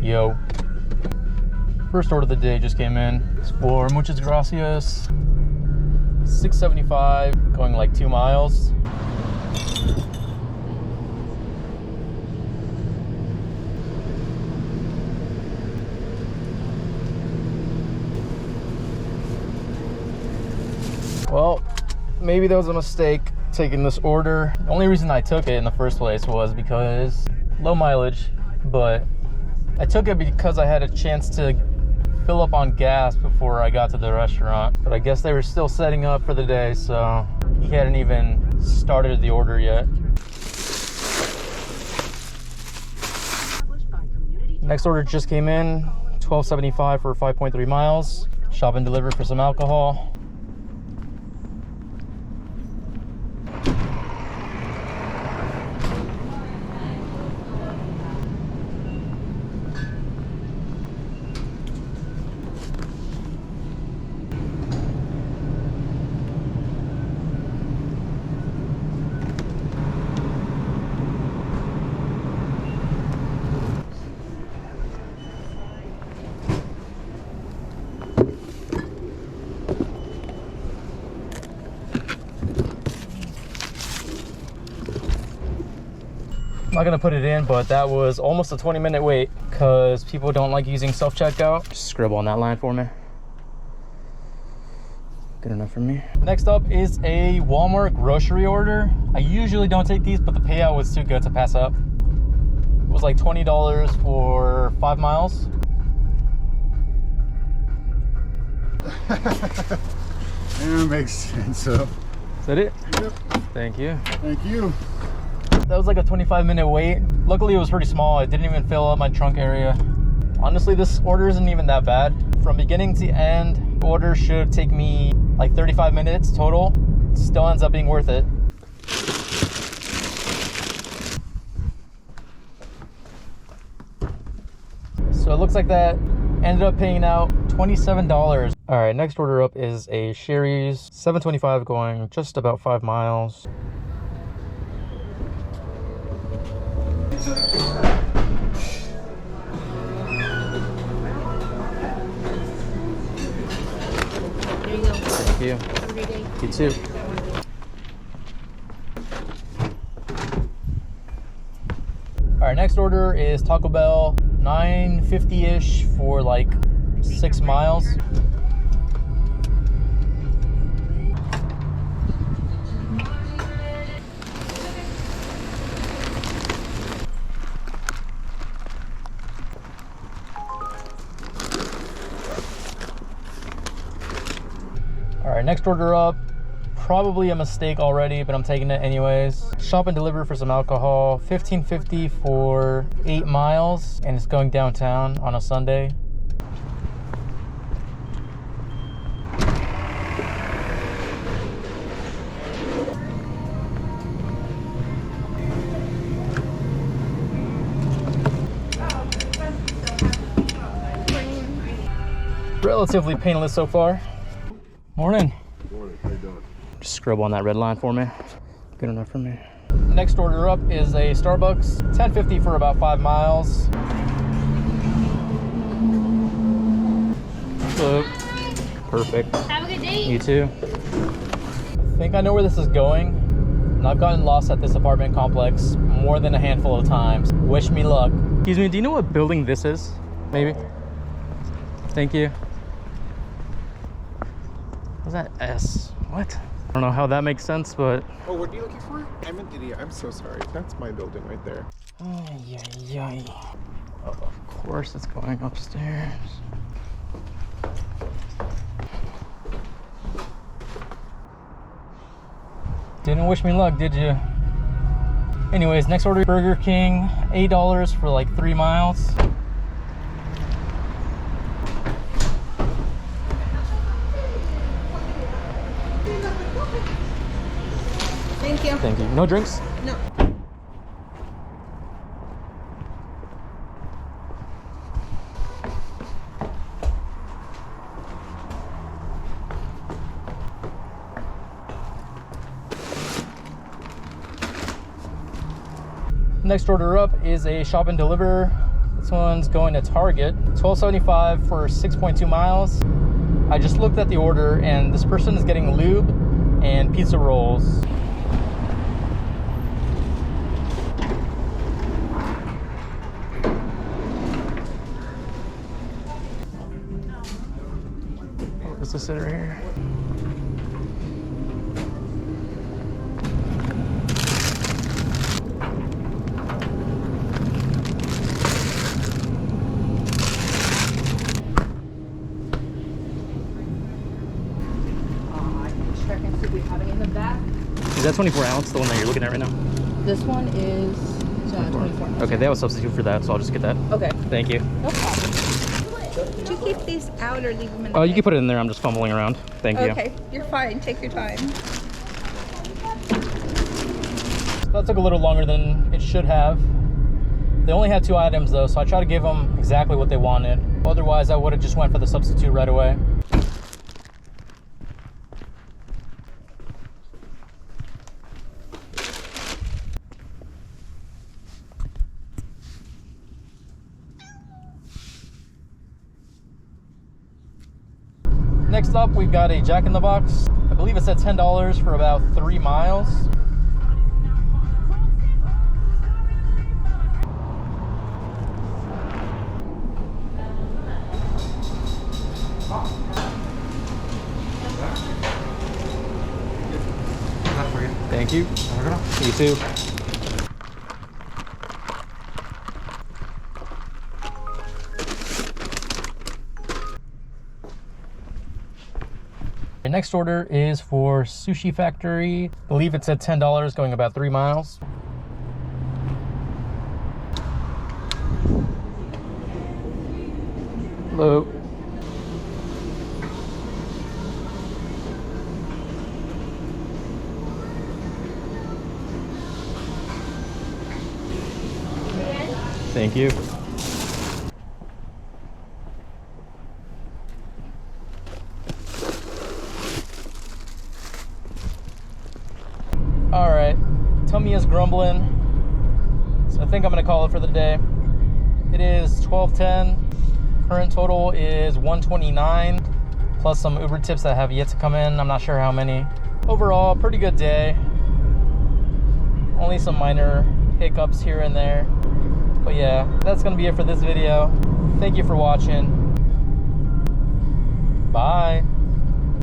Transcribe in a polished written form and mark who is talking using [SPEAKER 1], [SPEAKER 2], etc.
[SPEAKER 1] Yo. First order of the day just came in. It's for muchas gracias. $6.75, going like 2 miles. Well, maybe that was a mistake taking this order. The only reason I took it in the first place was because low mileage, but I took it because I had a chance to fill up on gas before I got to the restaurant. But I guess they were still setting up for the day, so he hadn't even started the order yet. Next order just came in, $12.75 for 5.3 miles. Shop and deliver for some alcohol. I'm not gonna put it in, but that was almost a 20-minute wait because people don't like using self-checkout. Just scribble on that line for me. Good enough for me. Next up is a Walmart grocery order. I usually don't take these, but the payout was too good to pass up. It was like $20 for 5 miles.
[SPEAKER 2] Yeah, makes sense. So.
[SPEAKER 1] Is that it?
[SPEAKER 2] Yep.
[SPEAKER 1] Thank you.
[SPEAKER 2] Thank you.
[SPEAKER 1] That was like a 25-minute wait. Luckily, it was pretty small. I didn't even fill up my trunk area. Honestly, this order isn't even that bad. From beginning to end, the order should take me like 35 minutes total. It still ends up being worth it. So it looks like that ended up paying out $27. All right, next order up is a Sherry's, $7.25, going just about 5 miles.
[SPEAKER 3] There you go.
[SPEAKER 1] Thank you.
[SPEAKER 3] Have a great day.
[SPEAKER 1] You too. All right, next order is Taco Bell, $9.50-ish for like 6 miles. All right, next order up, probably a mistake already, but I'm taking it anyways. Shop and deliver for some alcohol, $15.50 for 8 miles, and it's going downtown on a Sunday. Relatively painless so far. Morning.
[SPEAKER 2] Morning. How you doing?
[SPEAKER 1] Just scribble on that red line for me. Good enough for me. Next order up is a Starbucks, $10.50 for about 5 miles. So, perfect.
[SPEAKER 3] Have a good day.
[SPEAKER 1] You too. I think I know where this is going, and I've gotten lost at this apartment complex more than a handful of times. Wish me luck. Excuse me, do you know what building this is? Maybe? Thank you. What's that S? What? I don't know how that makes sense, but...
[SPEAKER 4] Oh, what are you looking for? I'm in Didier. I'm so sorry. That's my building right there.
[SPEAKER 1] Ay, ay, ay. Oh, of course it's going upstairs. Didn't wish me luck, did you? Anyways, next order, Burger King, $8 for like 3 miles.
[SPEAKER 3] Thank you.
[SPEAKER 1] Thank you. No drinks?
[SPEAKER 3] No.
[SPEAKER 1] Next order up is a shop and deliver. This one's going to Target, $12.75 for 6.2 miles. I just looked at the order and this person is getting lube and pizza rolls. What's this right here?
[SPEAKER 3] Check and see if we have any in the back.
[SPEAKER 1] Is that 24 ounce, the one that you're looking at right now?
[SPEAKER 3] This one is 24.
[SPEAKER 1] Okay, they have a substitute for that, so I'll just get that.
[SPEAKER 3] Okay.
[SPEAKER 1] Thank you.
[SPEAKER 3] No problem. Do you keep these out or leave them in the
[SPEAKER 1] Oh, you
[SPEAKER 3] bag?
[SPEAKER 1] can put it in there. I'm just fumbling around. Thank you.
[SPEAKER 3] Okay, you're fine. Take your time.
[SPEAKER 1] That took a little longer than it should have. They only had 2 items though, so I tried to give them exactly what they wanted. Otherwise, I would have just went for the substitute right away. Next up, we've got a Jack in the Box. I believe it's at $10 for about 3 miles. Thank you. You too. Your next order is for Sushi Factory. I believe it's at $10, going about 3 miles. Hello. Thank you. All right, tummy is grumbling, so I think I'm gonna call it for the day. It is 12:10. Current total is 129, plus some Uber tips that have yet to come in. I'm not sure how many. Overall, pretty good day. Only some minor hiccups here and there. But yeah, that's gonna be it for this video. Thank you for watching. Bye.